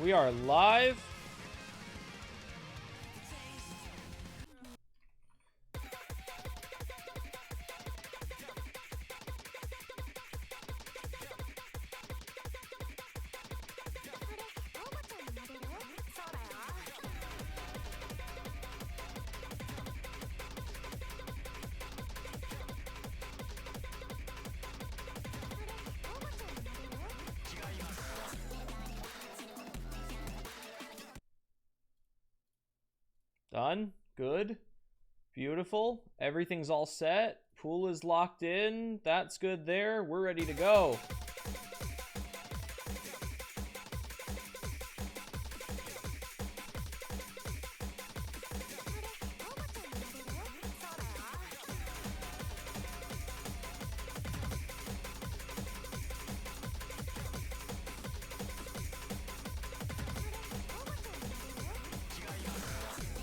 We are live. Done. Good. Beautiful. Everything's all set. Pool is locked in. That's good there. We're ready to go.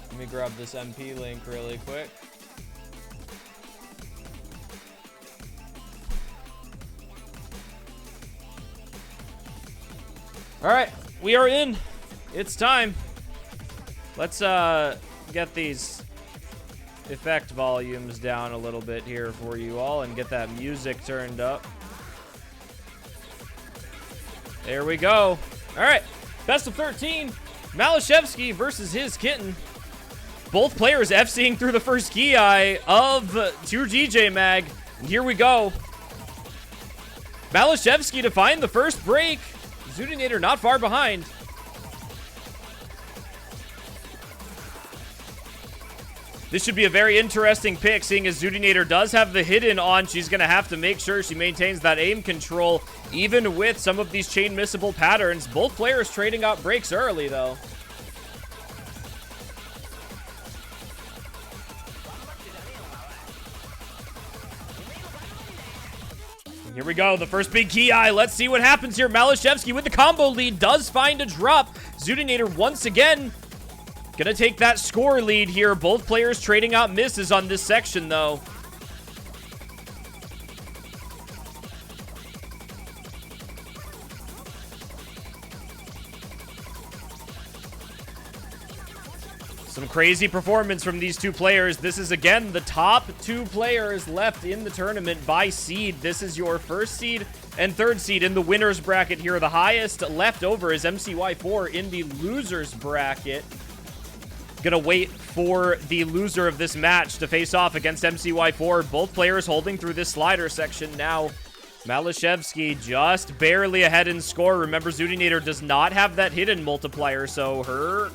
Let me grab this MP link really quick. All right, we are in. It's time. Let's get these effect volumes down a little bit here for you all and get that music turned up. There we go. All right, best of 13. Maliszewski versus his kitten. Both players FCing through the first key eye of 2GJ Mag. And here we go. Maliszewski to find the first break. Zudinator not far behind. This should be a very interesting pick, seeing as Zudinator does have the hidden on. She's going to have to make sure she maintains that aim control, even with some of these chain missable patterns. Both players trading out breaks early, though. Here we go, the first big key eye. Let's see what happens here. Maliszewski with the combo lead does find a drop. Zudinator once again gonna take that score lead here. Both players trading out misses on this section, though. Some crazy performance from these two players. This is, again, the top two players left in the tournament by seed. This is your first seed and third seed in the winner's bracket here. The highest left over is MCY4 in the loser's bracket. Gonna wait for the loser of this match to face off against MCY4. Both players holding through this slider section now. Maliszewski just barely ahead in score. Remember, Zudinator does not have that hidden multiplier, so her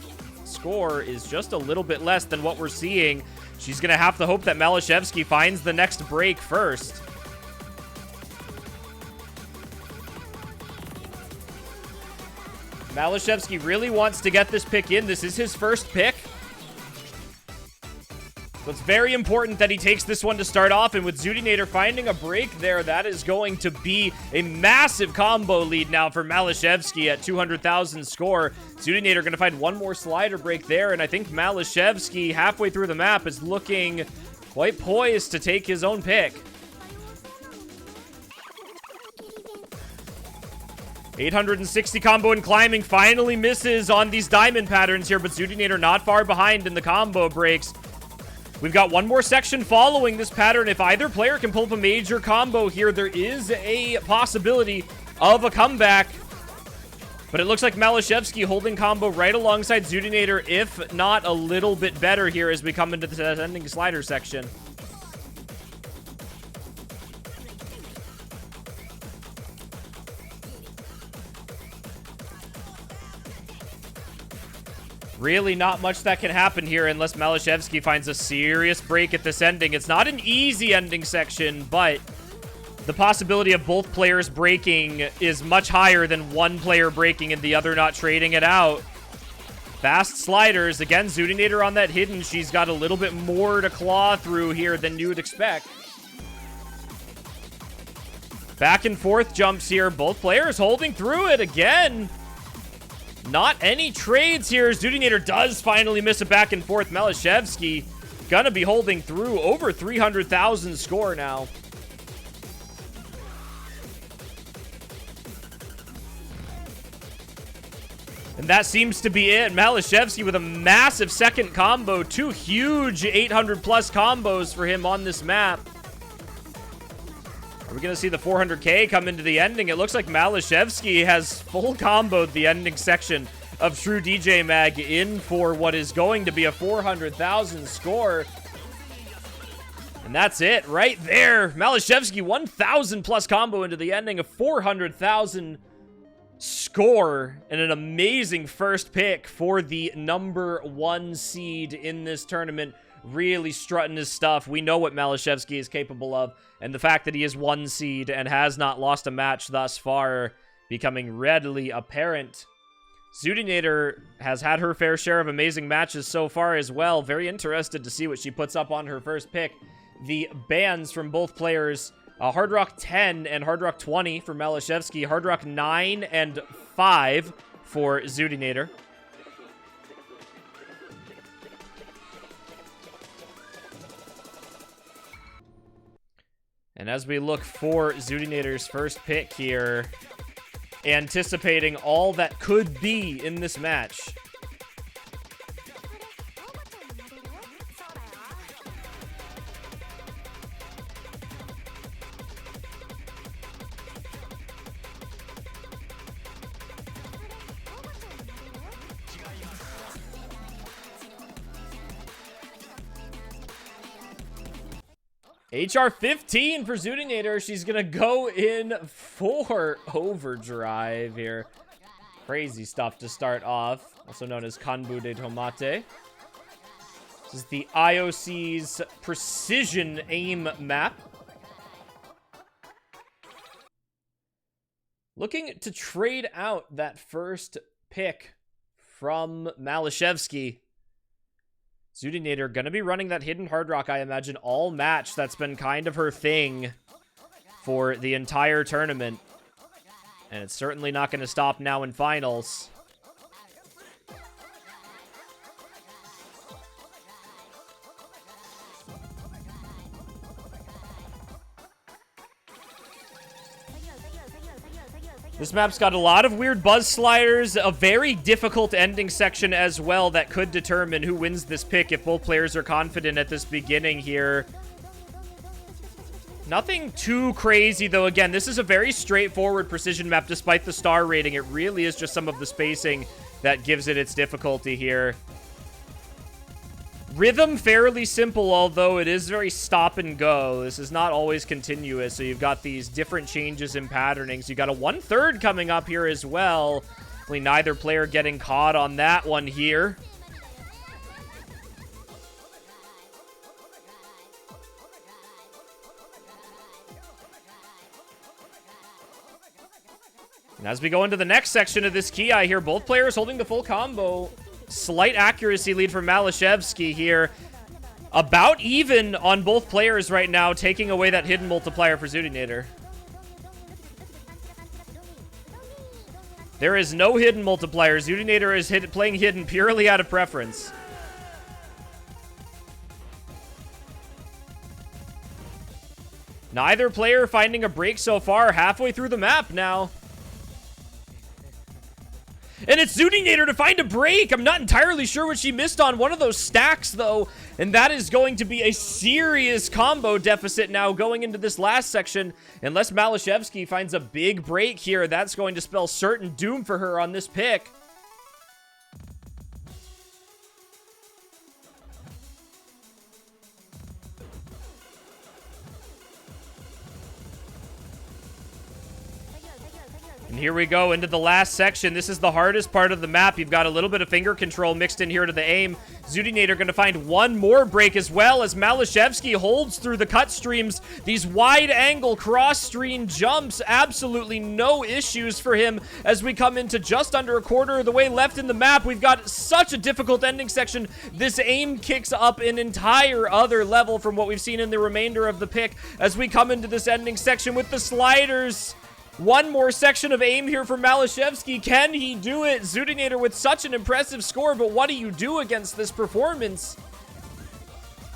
score is just a little bit less than what we're seeing. She's gonna have to hope that Maliszewski finds the next break first. Maliszewski really wants to get this pick in. This is his first pick. So it's very important that he takes this one to start off, and with Zudinator finding a break there, that is going to be a massive combo lead now for Maliszewski at 200,000 score. Zudinator going to find one more slider break there, and I think Maliszewski halfway through the map is looking quite poised to take his own pick. 860 combo and climbing finally misses on these diamond patterns here, but Zudinator not far behind in the combo breaks. We've got one more section following this pattern. If either player can pull up a major combo here, there is a possibility of a comeback. But it looks like Maliszewski holding combo right alongside Zudinator, if not a little bit better here as we come into the ending slider section. Really not much that can happen here unless Maliszewski finds a serious break at this ending. It's not an easy ending section, but the possibility of both players breaking is much higher than one player breaking and the other not trading it out. Fast sliders. Again, Zudinator on that hidden. She's got a little bit more to claw through here than you would expect. Back and forth jumps here. Both players holding through it again. Not any trades here. Zudinator does finally miss a back and forth. Maliszewski gonna be holding through over 300,000 score now. And that seems to be it. Maliszewski with a massive second combo. 2 huge 800-plus combos for him on this map. Are we going to see the 400k come into the ending? It looks like Maliszewski has full comboed the ending section of True DJ Mag in for what is going to be a 400,000 score. And that's it right there. Maliszewski 1,000-plus combo into the ending, a 400,000 score, and an amazing first pick for the #1 seed in this tournament. Really strutting his stuff. We know what Maliszewski is capable of, and the fact that he is 1 seed and has not lost a match thus far becoming readily apparent. Zoodinator has had her fair share of amazing matches so far as well. Very interested to see what she puts up on her first pick. The bans from both players, Hard Rock 10 and Hard Rock 20 for Maliszewski, Hard Rock 9 and 5 for Zoodinator. And as we look for Zoodinator's first pick here, anticipating all that could be in this match. HR 15 for Zoodinator. She's gonna go in for overdrive here. Crazy stuff to start off. Also known as Kanbu de Tomate. This is the IOC's precision aim map. Looking to trade out that first pick from Maliszewski. Zoodinator gonna be running that hidden hard rock, I imagine, all match. That's been kind of her thing for the entire tournament. And it's certainly not gonna stop now in finals. This map's got a lot of weird buzz sliders, a very difficult ending section as well that could determine who wins this pick if both players are confident at this beginning here. Nothing too crazy, though. Again, this is a very straightforward precision map despite the star rating. It really is just some of the spacing that gives it its difficulty here. Rhythm fairly simple, although it is very stop and go. This is not always continuous, so you've got these different changes in patternings. You've got a 1/3 coming up here as well. Hopefully neither player getting caught on that one here. And as we go into the next section of this key, I hear both players holding the full combo. Slight accuracy lead for Maliszewski here. About even on both players right now, taking away that hidden multiplier for Zoodinator. There is no hidden multiplier. Zoodinator is playing hidden purely out of preference. Neither player finding a break so far, halfway through the map now. And it's Zoodinator to find a break. I'm not entirely sure what she missed on one of those stacks, though. And that is going to be a serious combo deficit now going into this last section. Unless Maliszewski finds a big break here, that's going to spell certain doom for her on this pick. And here we go into the last section. This is the hardest part of the map. You've got a little bit of finger control mixed in here to the aim. Zoodinator going to find one more break as well as Maliszewski holds through the cut streams. These wide angle cross stream jumps, absolutely no issues for him as we come into just under a quarter of the way left in the map. We've got such a difficult ending section. This aim kicks up an entire other level from what we've seen in the remainder of the pick as we come into this ending section with the sliders. One more section of aim here for Maliszewski. Can he do it? Zoodinator with such an impressive score, but what do you do against this performance?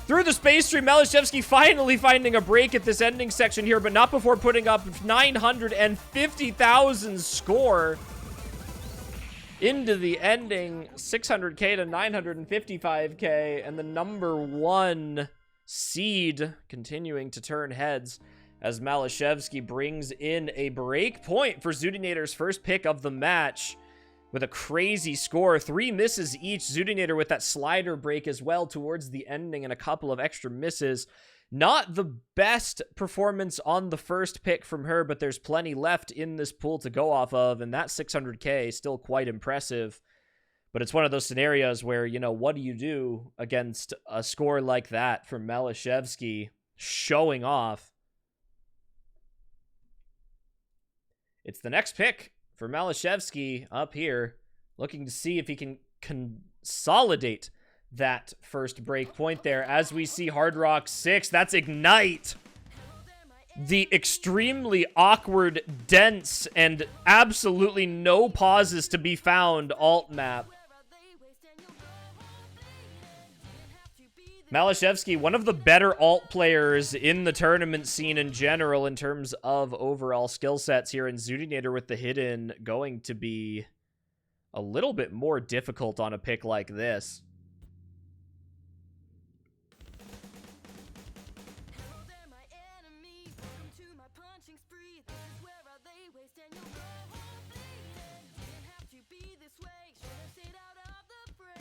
Through the space stream, Maliszewski finally finding a break at this ending section here, but not before putting up 950,000 score. into the ending, 600k to 955k, and the #1 seed continuing to turn heads as maliszewski brings in a break point for Zudinator's first pick of the match with a crazy score. 3 misses each. Zudinator with that slider break as well towards the ending and a couple of extra misses. Not the best performance on the first pick from her, but there's plenty left in this pool to go off of, and that 600k is still quite impressive. But it's one of those scenarios where, you know, what do you do against a score like that from maliszewski showing off? It's the next pick for maliszewski up here, looking to see if he can consolidate that first break point there. As we see Hard Rock 6, that's Ignite. The extremely awkward, dense, and absolutely no pauses to be found alt map. maliszewski, one of the better alt players in the tournament scene in general in terms of overall skill sets here, and Zudinator with the hidden going to be a little bit more difficult on a pick like this.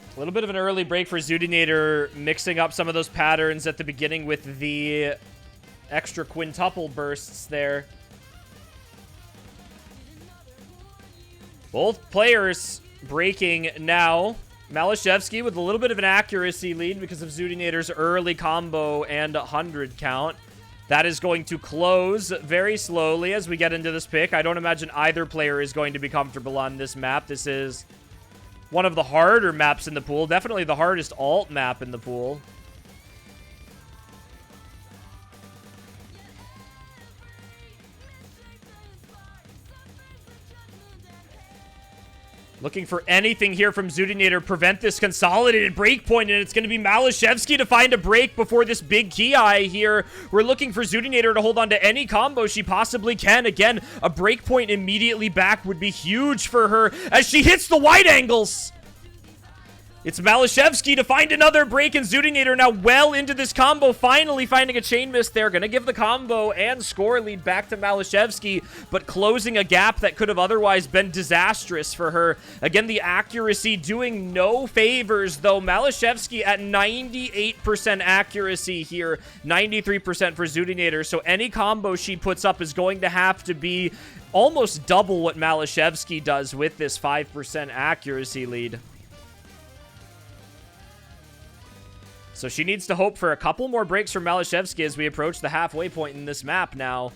A little bit of an early break for Zudinator, mixing up some of those patterns at the beginning with the extra quintuple bursts there. Both players breaking now. maliszewski with a little bit of an accuracy lead because of Zudinator's early combo and 100 count. That is going to close very slowly as we get into this pick. I don't imagine either player is going to be comfortable on this map. This is one of the harder maps in the pool. Definitely the hardest alt map in the pool. Looking for anything here from Zudinator. Prevent this consolidated break point, and it's going to be maliszewski to find a break before this big Ki here. We're looking for Zudinator to hold on to any combo she possibly can. Again, a break point immediately back would be huge for her as she hits the wide angles. It's maliszewski to find another break, and Zudinator now well into this combo, finally finding a chain miss there. Gonna give the combo and score lead back to maliszewski, but closing a gap that could have otherwise been disastrous for her. Again, the accuracy doing no favors, though. maliszewski at 98% accuracy here, 93% for Zudinator, so any combo she puts up is going to have to be almost double what maliszewski does with this 5% accuracy lead. So she needs to hope for a couple more breaks from maliszewski as we approach the halfway point in this map now.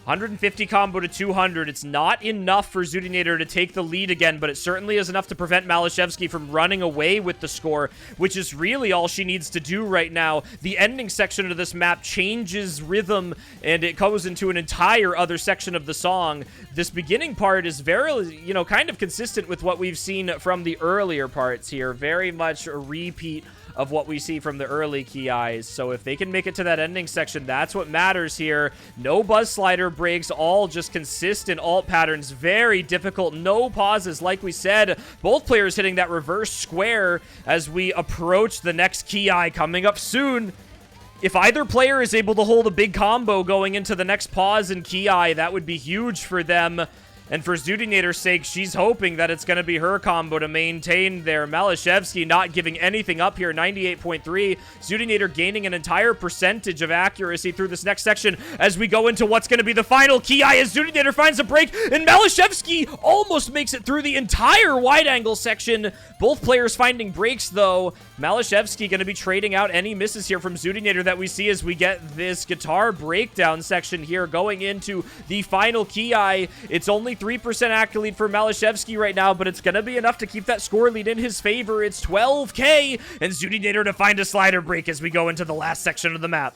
150 combo to 200. It's not enough for Zudinator to take the lead again, but it certainly is enough to prevent maliszewski from running away with the score, which is really all she needs to do right now. The ending section of this map changes rhythm, and it goes into an entire other section of the song. This beginning part is very, you know, kind of consistent with what we've seen from the earlier parts here. Very much a repeat of what we see from the early Ki's. So if they can make it to that ending section, that's what matters here. No buzz slider breaks, all just consistent alt patterns. Very difficult. No pauses, like we said. Both players hitting that reverse square as we approach the next Ki coming up soon. If either player is able to hold a big combo going into the next pause in Ki, that would be huge for them. And for Zudinator's sake, she's hoping that it's going to be her combo to maintain there. maliszewski not giving anything up here, 98.3. Zudinator gaining an entire percentage of accuracy through this next section as we go into what's going to be the final Ki as Zudinator finds a break, and maliszewski almost makes it through the entire wide-angle section. Both players finding breaks, though. maliszewski going to be trading out any misses here from Zudinator that we see as we get this guitar breakdown section here going into the final Ki. It's only 3% accurate lead for maliszewski right now, but it's going to be enough to keep that score lead in his favor. It's 12K, and Zudinator to find a slider break as we go into the last section of the map.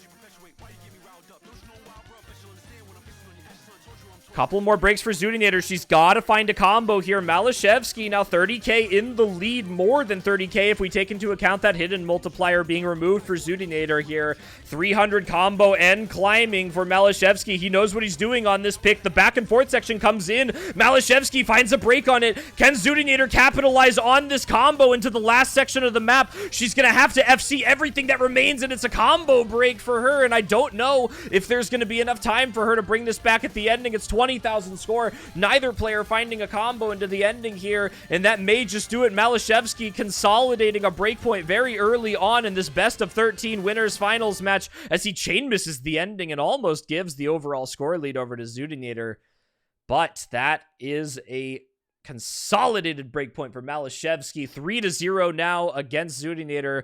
Couple more breaks for Zudinator. She's got to find a combo here. Maliszewski now 30k in the lead, more than 30k if we take into account that hidden multiplier being removed for Zudinator here. 300 combo and climbing for Maliszewski. He knows what he's doing on this pick. The back and forth section comes in. Maliszewski finds a break on it. Can Zudinator capitalize on this combo into the last section of the map? She's going to have to FC everything that remains, and it's a combo break for her, and I don't know if there's going to be enough time for her to bring this back at the ending. It's 20,000 score. Neither player finding a combo into the ending here, and that may just do it. Maliszewski consolidating a breakpoint very early on in this best of 13 winners finals match as he chain misses the ending and almost gives the overall score lead over to Zudinator. But that is a consolidated breakpoint for Maliszewski. 3-0 now against Zudinator.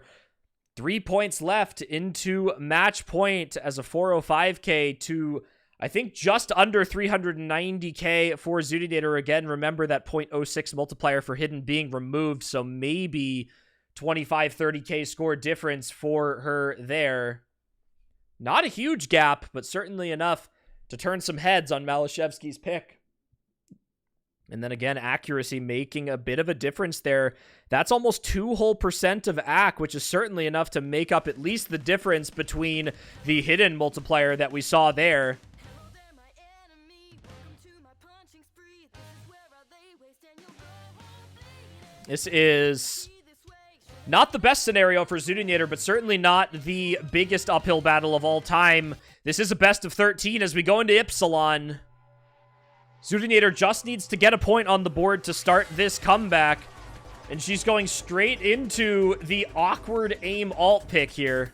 3 points left into match point as a 405k to, I think, just under 390k for Zudinator. Again, remember that 0.06 multiplier for hidden being removed, so maybe 25-30k score difference for her there. Not a huge gap, but certainly enough to turn some heads on Maliszewski's pick. And then again, accuracy making a bit of a difference there. That's almost 2% of AC, which is certainly enough to make up at least the difference between the hidden multiplier that we saw there. This is not the best scenario for Zudinator, but certainly not the biggest uphill battle of all time. This is a best of 13 as we go into Ipsilon. Zudinator just needs to get a point on the board to start this comeback, and she's going straight into the awkward aim alt pick here.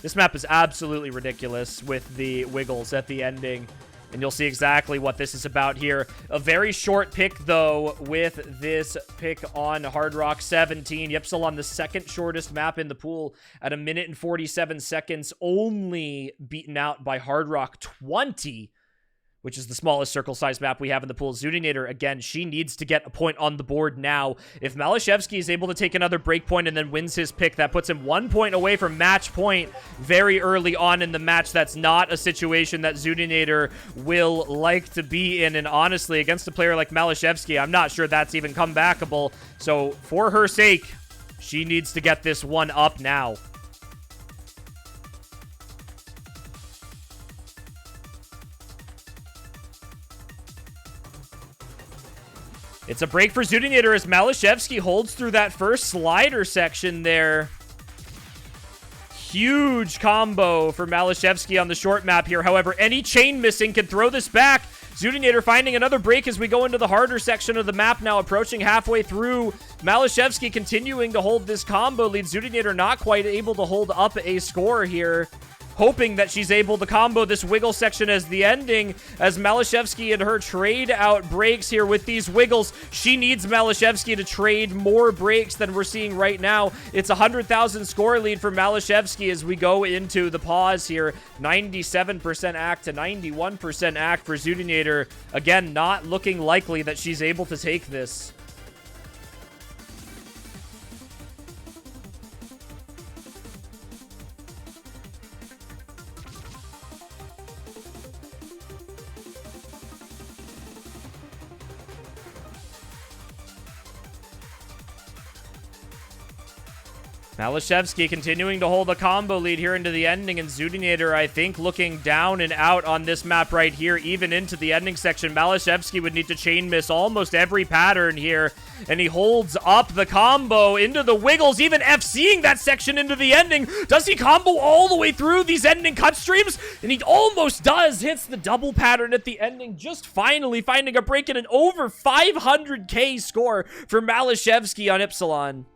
This map is absolutely ridiculous with the wiggles at the ending, and you'll see exactly what this is about here. A very short pick, though, with this pick on Hard Rock 17. Ipsilon, the second shortest map in the pool at 1 minute and 47 seconds, only beaten out by Hard Rock 20, which is the smallest circle size map we have in the pool. Zudinator, again, she needs to get a point on the board now. If Maliszewski is able to take another break point and then wins his pick, that puts him 1 point away from match point very early on in the match. That's not a situation that Zudinator will like to be in. And honestly, against a player like Maliszewski, I'm not sure that's even comebackable. So for her sake, she needs to get this one up now. It's a break for Zudinator as Maliszewski holds through that first slider section there. Huge combo for Maliszewski on the short map here. However, any chain missing can throw this back. Zudinator finding another break as we go into the harder section of the map now, approaching halfway through. Maliszewski continuing to hold this combo lead. Zudinator not quite able to hold up a score here, hoping that she's able to combo this wiggle section as the ending, as Maliszewski and her trade out breaks here with these wiggles. She needs Maliszewski to trade more breaks than we're seeing right now. It's a 100,000 score lead for Maliszewski as we go into the pause here. 97% act to 91% act for Zudinator. Again, not looking likely that she's able to take this. Maliszewski continuing to hold a combo lead here into the ending, and Zudinator, I think, looking down and out on this map right here, even into the ending section. Maliszewski would need to chain miss almost every pattern here, and he holds up the combo into the wiggles, even FCing that section into the ending. Does he combo all the way through these ending cut streams? And he almost does. Hits the double pattern at the ending, just finally finding a break in an over 500k score for Maliszewski on Ipsilon.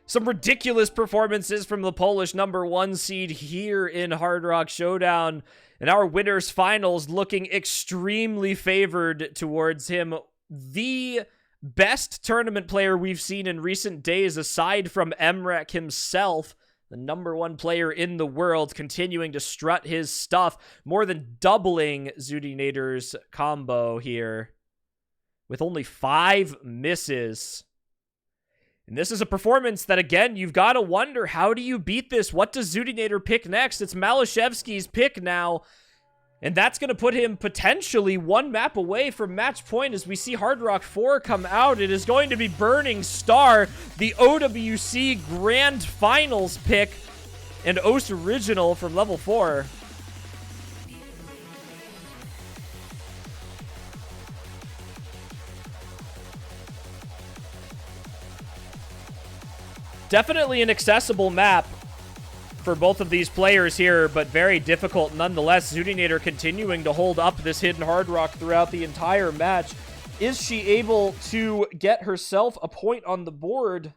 Some ridiculous performances from the Polish #1 seed here in Hard Rock Showdown. And our winners finals looking extremely favored towards him. The best tournament player we've seen in recent days, aside from Emrek himself, the #1 player in the world, continuing to strut his stuff, more than doubling Zudinator's combo here with only 5 misses. And this is a performance that, again, you've got to wonder, how do you beat this? What does Zudinator pick next? It's Maliszewski's pick now. And that's going to put him potentially one map away from match point as we see Hard Rock 4 come out. It is going to be Burning Star, the OWC Grand Finals pick, and OS Original from level 4. Definitely an accessible map for both of these players here, but very difficult nonetheless. Zoodinator continuing to hold up this hidden Hard Rock throughout the entire match. Is she able to get herself a point on the board?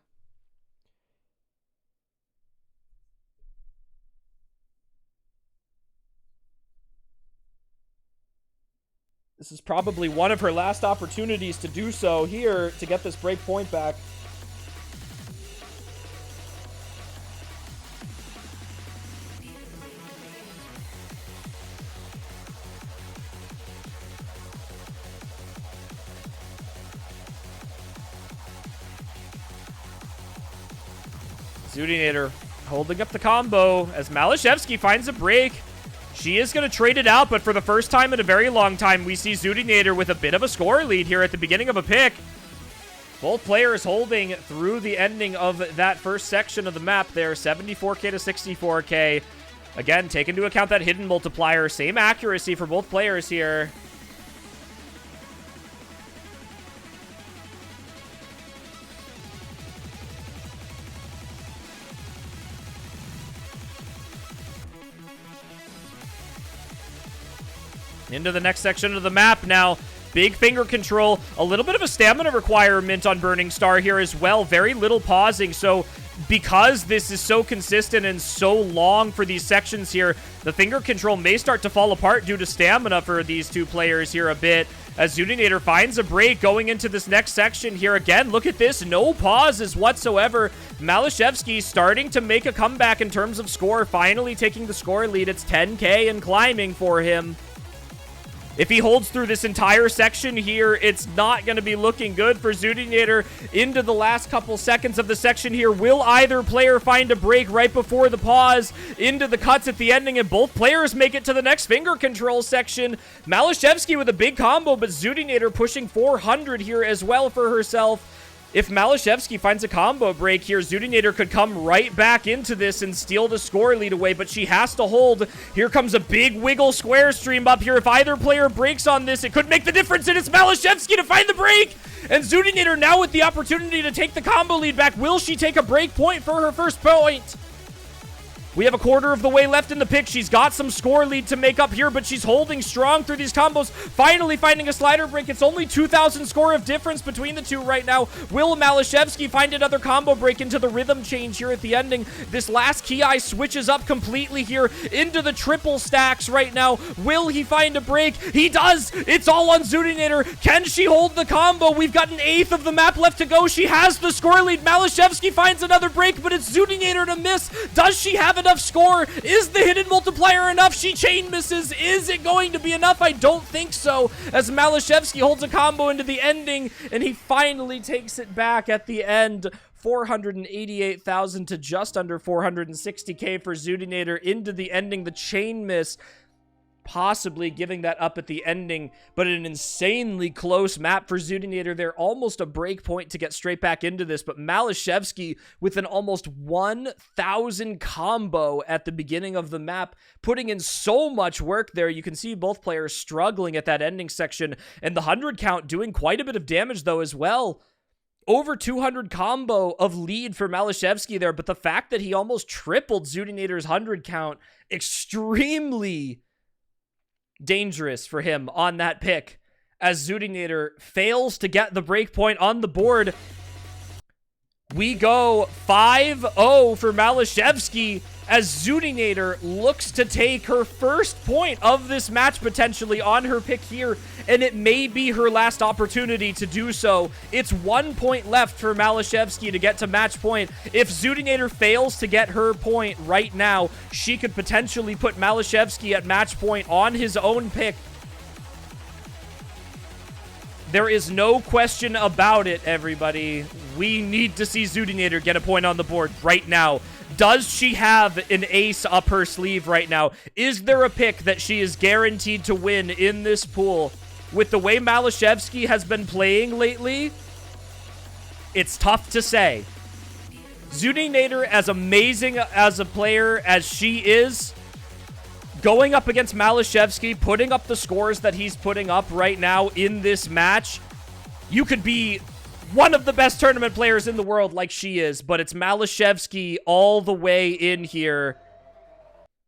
This is probably one of her last opportunities to do so here to get this break point back. Zoodinator holding up the combo as maliszewski finds a break. She is going to trade it out, but for the first time in a very long time, we see Zoodinator with a bit of a score lead here at the beginning of a pick. Both players holding through the ending of that first section of the map there, 74k to 64k. Again, take into account that hidden multiplier. Same accuracy for both players here. Into the next section of the map now. Big finger control. A little bit of a stamina requirement on Burning Star here as well. Very little pausing. So because this is so consistent and so long for these sections here, the finger control may start to fall apart due to stamina for these two players here a bit. As Zoodinator finds a break going into this next section here again. Look at this. No pauses whatsoever. maliszewski starting to make a comeback in terms of score. Finally taking the score lead. It's 10k and climbing for him. If he holds through this entire section here, it's not going to be looking good for Zoodinator into the last couple seconds of the section here. Will either player find a break right before the pause into the cuts at the ending, and both players make it to the next finger control section. maliszewski with a big combo, but Zoodinator pushing 400 here as well for herself. If maliszewski finds a combo break here, Zoodinator could come right back into this and steal the score lead away, but she has to hold. Here comes a big wiggle square stream up here. If either player breaks on this, it could make the difference, and it's maliszewski to find the break! And Zoodinator now with the opportunity to take the combo lead back. Will she take a break point for her first point? We have a quarter of the way left in the pick. She's got some score lead to make up here, but she's holding strong through these combos. Finally finding a slider break. It's only 2,000 score of difference between the two right now. Will maliszewski find another combo break into the rhythm change here at the ending? This last Ki switches up completely here into the triple stacks right now. Will he find a break? He does! It's all on Zoodinator. Can she hold the combo? We've got an eighth of the map left to go. She has the score lead. maliszewski finds another break, but it's Zoodinator to miss. Does she have enough score? Is the hidden multiplier enough? She chain misses. Is it going to be enough? I don't think so, as maliszewski holds a combo into the ending, and he finally takes it back at the end. 488,000 to just under 460k for Zoodinator into the ending. The chain miss possibly giving that up at the ending, but an insanely close map for Zoodinator there. Almost a break point to get straight back into this, but maliszewski with an almost 1,000 combo at the beginning of the map, putting in so much work there. You can see both players struggling at that ending section, and the 100 count doing quite a bit of damage though as well. Over 200 combo of lead for maliszewski there, but the fact that he almost tripled Zoodinator's 100 count, extremely dangerous for him on that pick, as Zoodinator fails to get the breakpoint on the board. We go 5-0 for maliszewski as Zoodinator looks to take her first point of this match potentially on her pick here, and it may be her last opportunity to do so. It's 1 point left for maliszewski to get to match point. If Zoodinator fails to get her point right now, she could potentially put maliszewski at match point on his own pick. There is no question about it, everybody. We need to see Zoodinator get a point on the board right now. Does she have an ace up her sleeve right now? Is there a pick that she is guaranteed to win in this pool? With the way Maliszewski has been playing lately, it's tough to say. Zudinator, as amazing as a player as she is, going up against Maliszewski, putting up the scores that he's putting up right now in this match, you could be one of the best tournament players in the world like she is, but it's Maliszewski all the way in here,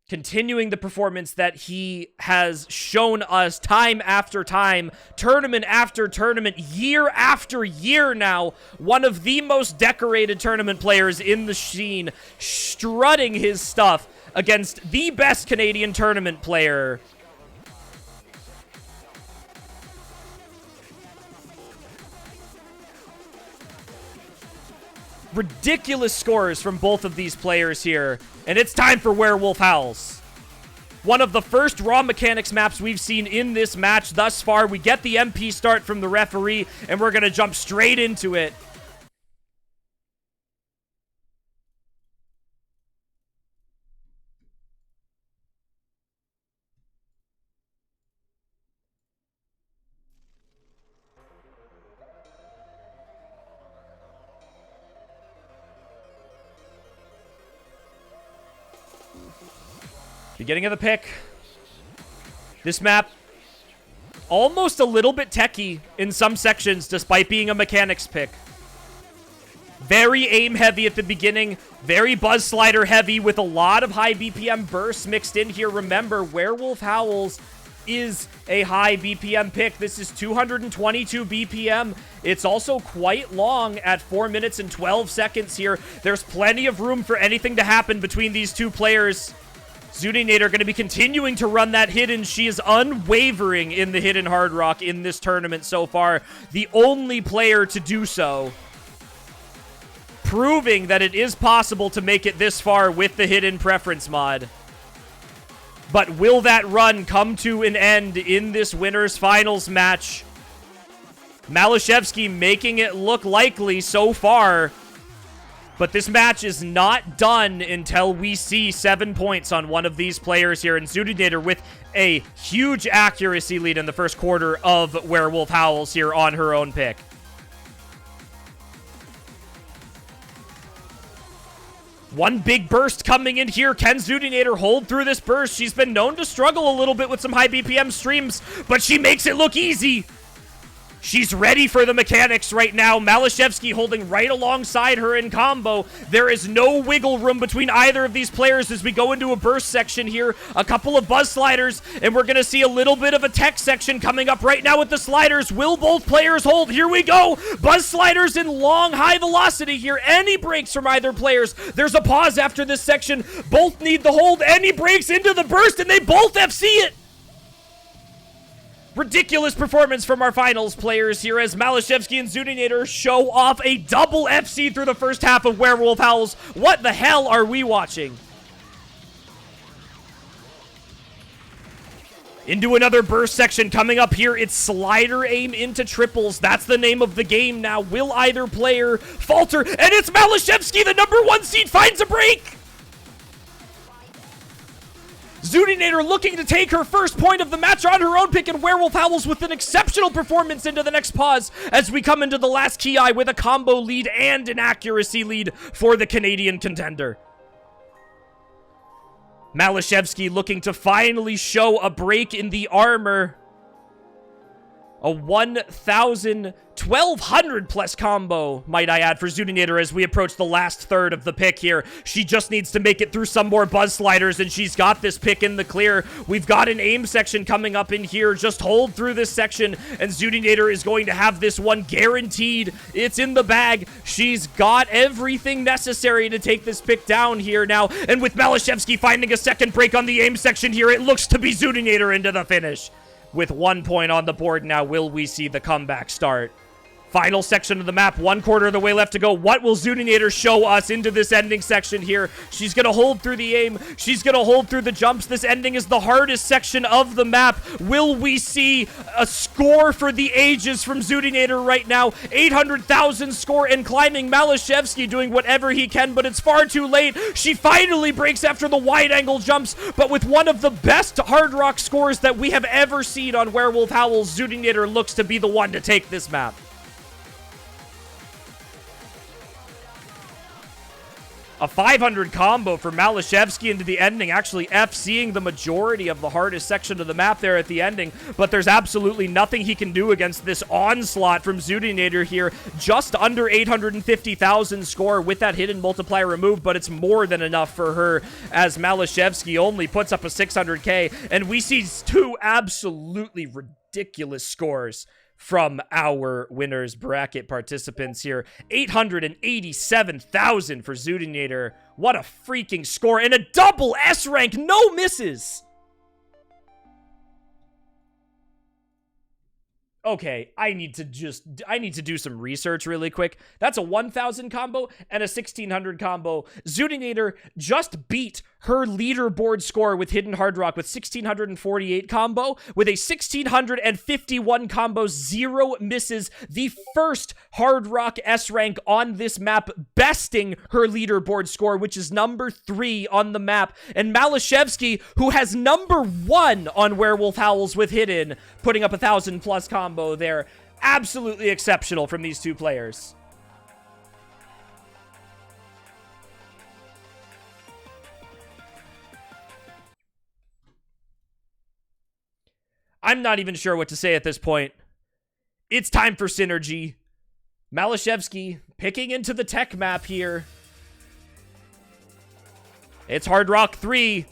continuing the performance that he has shown us time after time, tournament after tournament, year after year now. One of the most decorated tournament players in the scene, strutting his stuff against the best Canadian tournament player. Ridiculous scores from both of these players here. And it's time for Werewolf Howls. One of the first raw mechanics maps we've seen in this match thus far. We get the MP start from the referee, and we're going to jump straight into it. Beginning of the pick. This map, almost a little bit techy in some sections, despite being a mechanics pick. Very aim heavy at the beginning, very buzz slider heavy with a lot of high BPM bursts mixed in here. Remember, Werewolf Howls is a high BPM pick. This is 222 BPM. It's also quite long at 4 minutes and 12 seconds here. There's plenty of room for anything to happen between these two players. Zudinator going to be continuing to run that hidden. She is unwavering in the hidden hard rock in this tournament so far. The only player to do so. Proving that it is possible to make it this far with the hidden preference mod. But will that run come to an end in this winners finals match? Maliszewski making it look likely so far. But this match is not done until we see 7 points on one of these players here. And Zudinator with a huge accuracy lead in the first quarter of Werewolf Howls here on her own pick. One big burst coming in here. Can Zudinator hold through this burst? She's been known to struggle a little bit with some high BPM streams, but she makes it look easy. She's ready for the mechanics right now. Maliszewski holding right alongside her in combo. There is no wiggle room between either of these players as we go into a burst section here. A couple of buzz sliders, and we're going to see a little bit of a tech section coming up right now with the sliders. Will both players hold? Here we go. Buzz sliders in long, high velocity here. Any breaks from either players. There's a pause after this section. Both need the hold. Any breaks into the burst, and they both FC it. Ridiculous performance from our finals players here as Maliszewski and Zudinator show off a double FC through the first half of Werewolf Howls. What the hell are we watching? Into another burst section coming up here. It's slider aim into triples. That's the name of the game now. Will either player falter? And it's Maliszewski, the #1 seed, finds a break. Zudinator looking to take her first point of the match on her own pick, and Werewolf Howls with an exceptional performance into the next pause as we come into the last key eye with a combo lead and an accuracy lead for the Canadian contender. Maliszewski looking to finally show a break in the armor. A 1,200 plus combo, might I add, for Zudinator as we approach the last third of the pick here. She just needs to make it through some more buzz sliders, and she's got this pick in the clear. We've got an aim section coming up in here. Just hold through this section, and Zudinator is going to have this one guaranteed. It's in the bag. She's got everything necessary to take this pick down here now, and with Maliszewski finding a second break on the aim section here, it looks to be Zudinator into the finish. With 1 point on the board now, will we see the comeback start? Final section of the map, 1/4 of the way left to go. What will Zudinator show us into this ending section here? She's going to hold through the aim. She's going to hold through the jumps. This ending is the hardest section of the map. Will we see a score for the ages from Zudinator right now? 800,000 score and climbing. Maliszewski doing whatever he can, but it's far too late. She finally breaks after the wide angle jumps, but with one of the best hard rock scores that we have ever seen on Werewolf Howls, Zudinator looks to be the one to take this map. A 500 combo for Maliszewski into the ending, actually FCing the majority of the hardest section of the map there at the ending, but there's absolutely nothing he can do against this onslaught from Zudinator here. Just under 850,000 score with that hidden multiplier removed, but it's more than enough for her as Maliszewski only puts up a 600k, and we see two absolutely ridiculous scores from our winners bracket participants here. 887,000 for Zudinator. What a freaking score. And a double S rank. No misses. Okay, I need to do some research really quick. That's a 1,000 combo and a 1,600 combo. Zudinator just beat her leaderboard score with Hidden Hard Rock with 1,648 combo, with a 1,651 combo, 0 misses. The first Hard Rock S rank on this map, besting her leaderboard score, which is number 3 on the map. And Maliszewski, who has number 1 on Werewolf Howls with Hidden, putting up 1,000 plus combo there. Absolutely exceptional from these two players. I'm not even sure what to say at this point. It's time for synergy. Maliszewski picking into the tech map here. It's Hard Rock 3.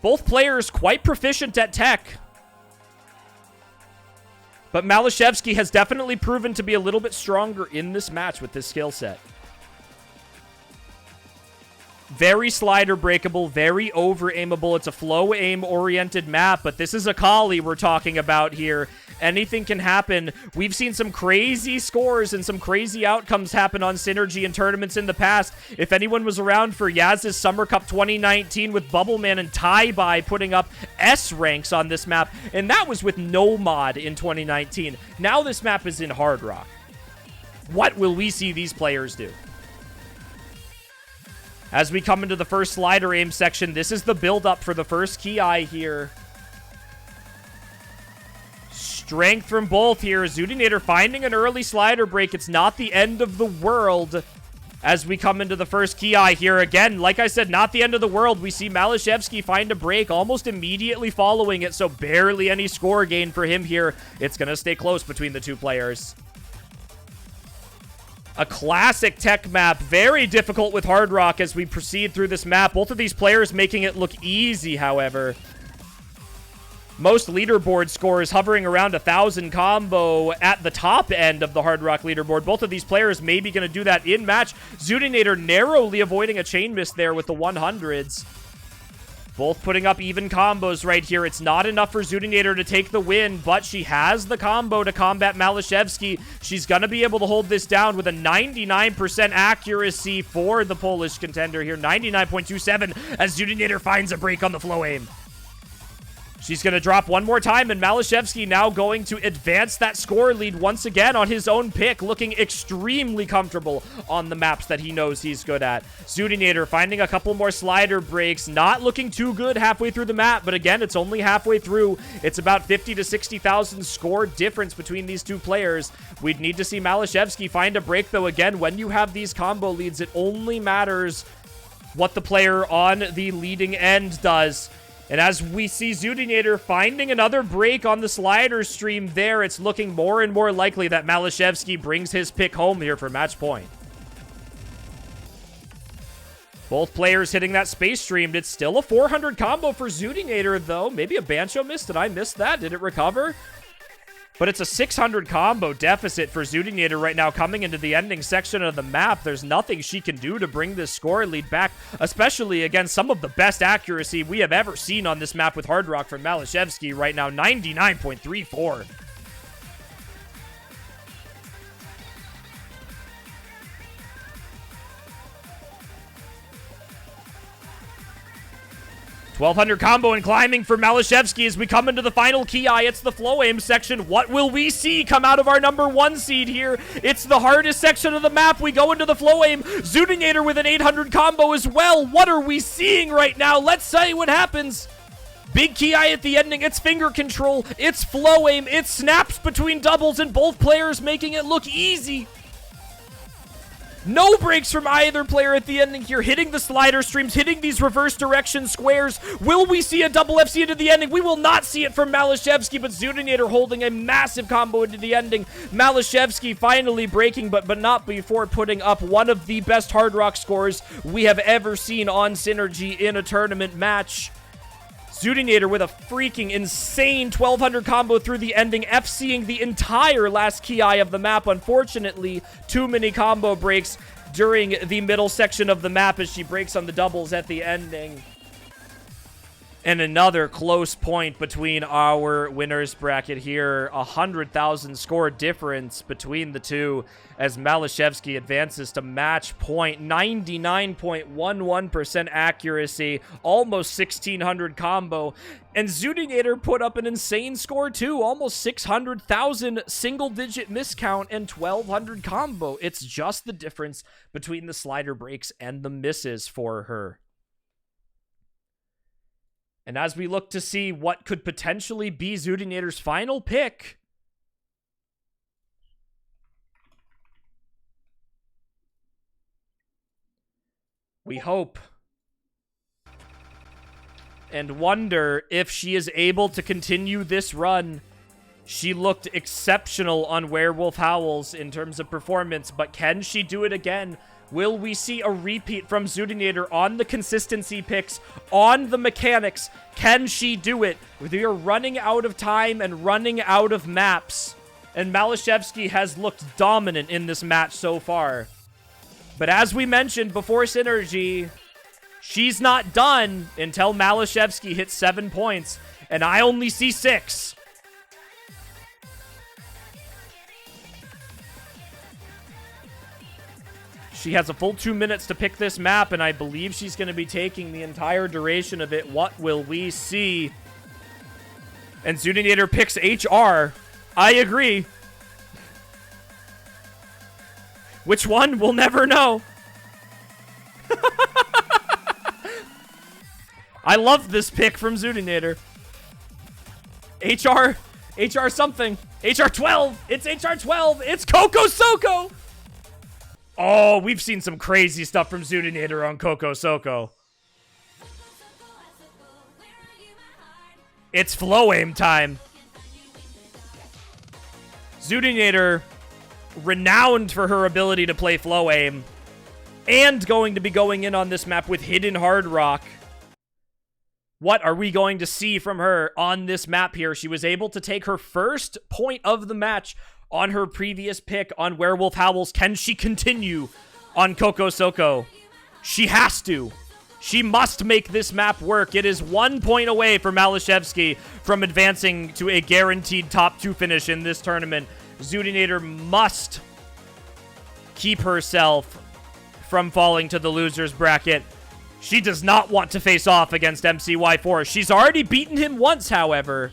Both players quite proficient at tech. But Maliszewski has definitely proven to be a little bit stronger in this match with this skill set. Very slider breakable, very over aimable. It's a flow aim oriented map, but this is a Kali we're talking about here. Anything can happen. We've seen some crazy scores and some crazy outcomes happen on Synergy and tournaments in the past. If anyone was around for Yaz's Summer Cup 2019 with Bubbleman and Tai-Bai putting up S ranks on this map, and that was with no mod in 2019. Now this map is in Hard Rock. What will we see these players do? As we come into the first slider aim section, this is the build-up for the first Ki here. Strength from both here. Zudinator finding an early slider break. It's not the end of the world as we come into the first Ki here. Again, like I said, not the end of the world. We see Maliszewski find a break almost immediately following it, so barely any score gain for him here. It's going to stay close between the two players. A classic tech map, very difficult with Hard Rock as we proceed through this map. Both of these players making it look easy, however. Most leaderboard scores hovering around 1,000 combo at the top end of the Hard Rock leaderboard. Both of these players maybe going to do that in match. Zudinator narrowly avoiding a chain miss there with the 100s. Both putting up even combos right here. It's not enough for Zudinator to take the win, but she has the combo to combat Maliszewski. She's going to be able to hold this down with a 99% accuracy for the Polish contender here. 99.27 as Zudinator finds a break on the flow aim. She's going to drop one more time, and Maliszewski now going to advance that score lead once again on his own pick, looking extremely comfortable on the maps that he knows he's good at. Zudinator finding a couple more slider breaks, not looking too good halfway through the map, but again, it's only halfway through. It's about 50 to 60,000 score difference between these two players. We'd need to see Maliszewski find a break, though. Again, when you have these combo leads, it only matters what the player on the leading end does. And as we see Zudinator finding another break on the slider stream there, it's looking more and more likely that Maliszewski brings his pick home here for match point. Both players hitting that space stream. It's still a 400 combo for Zudinator, though. Maybe a Bancho miss. Did I miss that? Did it recover? But it's a 600 combo deficit for Zudinator right now coming into the ending section of the map. There's nothing she can do to bring this score lead back, especially against some of the best accuracy we have ever seen on this map with Hard Rock from Maliszewski right now, 99.34. 1200 combo and climbing for Maliszewski as we come into the final Ki. It's the flow aim section. What will we see come out of our number 1 seed here? It's the hardest section of the map. We go into the flow aim. Zudinator with an 800 combo as well. What are we seeing right now? Let's see what happens. Big Ki at the ending. It's finger control. It's flow aim. It snaps between doubles and both players making it look easy. No breaks from either player at the ending here, hitting the slider streams, hitting these reverse direction squares. Will we see a double FC into the ending? We will not see it from Maliszewski, but Zudinator holding a massive combo into the ending. Maliszewski finally breaking, but not before putting up one of the best Hard Rock scores we have ever seen on Synergy in a tournament match. Zudinator with a freaking insane 1200 combo through the ending, FCing the entire last Ki of the map. Unfortunately, too many combo breaks during the middle section of the map as she breaks on the doubles at the ending. And another close point between our winners bracket here. 100,000 score difference between the two as Maliszewski advances to match point. 99.11% accuracy, almost 1600 combo. And Zudinator put up an insane score too. Almost 600,000 single-digit miscount and 1200 combo. It's just the difference between the slider breaks and the misses for her. And as we look to see what could potentially be Zudinator's final pick, we hope and wonder if she is able to continue this run. She looked exceptional on Werewolf Howls in terms of performance, but can she do it again? Will we see a repeat from Zudinator on the consistency picks, on the mechanics? Can she do it? We are running out of time and running out of maps. And Maliszewski has looked dominant in this match so far. But as we mentioned before Synergy, she's not done until Maliszewski hits 7 points. And I only see 6. She has a full 2 minutes to pick this map, and I believe she's going to be taking the entire duration of it. What will we see? And Zudinator picks HR. I agree. Which one? We'll never know. I love this pick from Zudinator. HR something. HR 12. It's HR 12. It's Coco Soko. Oh, we've seen some crazy stuff from Zudinator on Coco Soko. It's flow aim time. Zudinator, renowned for her ability to play flow aim, and going to be going in on this map with hidden Hard Rock. What are we going to see from her on this map here? She was able to take her first point of the match on her previous pick on Werewolf Howls. Can she continue on Coco Soko? She has to. She must make this map work. It is 1 point away for Maliszewski from advancing to a guaranteed top 2 finish in this tournament. Zudinator must keep herself from falling to the loser's bracket. She does not want to face off against MCY4. She's already beaten him once, however.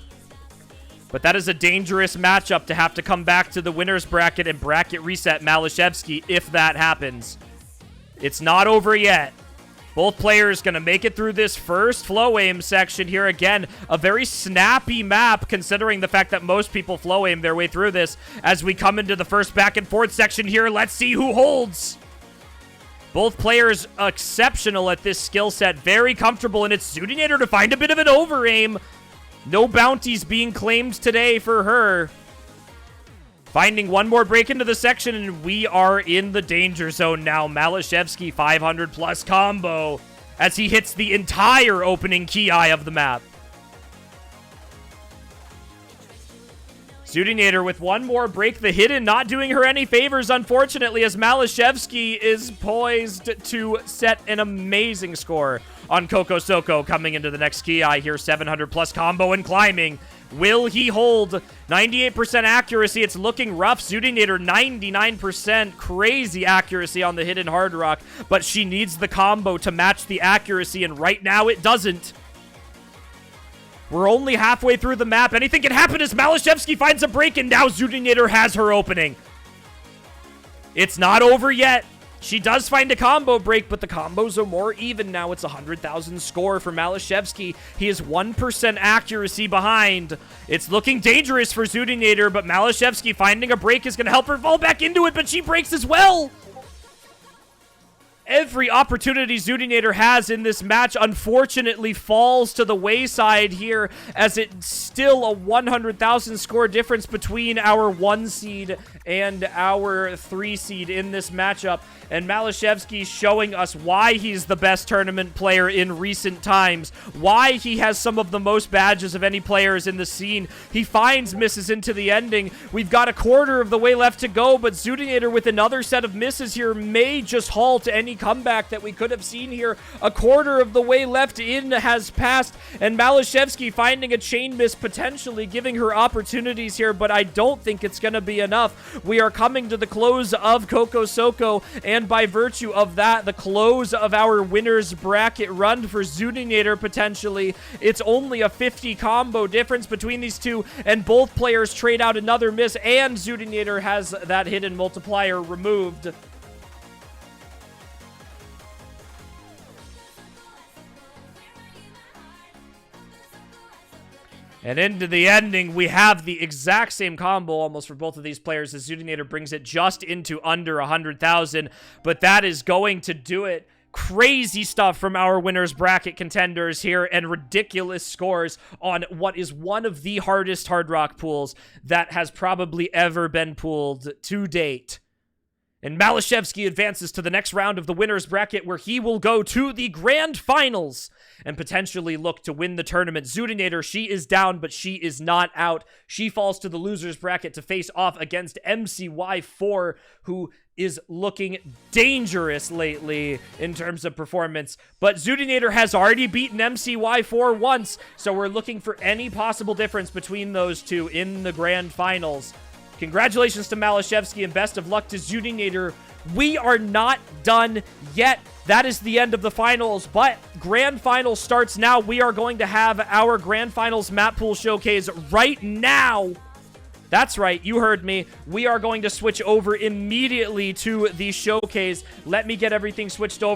But that is a dangerous matchup to have to come back to the winner's bracket and bracket reset Maliszewski if that happens. It's not over yet. Both players going to make it through this first flow aim section here. Again, a very snappy map considering the fact that most people flow aim their way through this. As we come into the first back and forth section here, let's see who holds. Both players exceptional at this skill set. Very comfortable, and it's Zudinator to find a bit of an over aim. No bounties being claimed today for her. Finding one more break into the section, and we are in the danger zone now. Maliszewski 500 plus combo as he hits the entire opening Ki of the map. Zudinator with one more break the hidden, not doing her any favors, unfortunately, as Maliszewski is poised to set an amazing score on Coco Soko coming into the next Ki here. 700 plus combo and climbing. Will he hold? 98% accuracy. It's looking rough. Zudinator 99% crazy accuracy on the hidden Hard Rock, but she needs the combo to match the accuracy, and right now it doesn't. We're only halfway through the map. Anything can happen as maliszewski finds a break, and now Zudinator has her opening. It's not over yet. She does find a combo break, but the combos are more even now. It's 100,000 score for maliszewski. He is 1% accuracy behind. It's looking dangerous for Zudinator, but maliszewski finding a break is going to help her fall back into it, but she breaks as well. Every opportunity Zudinator has in this match, unfortunately, falls to the wayside here, as it's still a 100,000 score difference between our 1 seed and our 3 seed in this matchup. And maliszewski showing us why he's the best tournament player in recent times, why he has some of the most badges of any players in the scene. He finds misses into the ending. We've got a quarter of the way left to go, but Zudinator with another set of misses here may just halt any comeback that we could have seen here. A quarter of the way left in has passed, and maliszewski finding a chain miss, potentially giving her opportunities here, but I don't think it's going to be enough. We are coming to the close of Coco Soko, and by virtue of that, the close of our winner's bracket run for Zudinator potentially. It's only a 50 combo difference between these two, and both players trade out another miss, and Zudinator has that hidden multiplier removed. And into the ending, we have the exact same combo almost for both of these players, as Zudinator brings it just into under 100,000. But that is going to do it. Crazy stuff from our winner's bracket contenders here, and ridiculous scores on what is one of the hardest Hard Rock pools that has probably ever been pooled to date. And maliszewski advances to the next round of the winner's bracket, where he will go to the grand finals and potentially look to win the tournament. Zudinator, she is down, but she is not out. She falls to the loser's bracket to face off against MCY4, who is looking dangerous lately in terms of performance. But Zudinator has already beaten MCY4 once, so we're looking for any possible difference between those two in the grand finals. Congratulations to maliszewski, and best of luck to Zudinator. We are not done yet. That is the end of the finals, but grand finals starts now. We are going to have our grand finals map pool showcase right now. That's right, you heard me. We are going to switch over immediately to the showcase. Let me get everything switched over.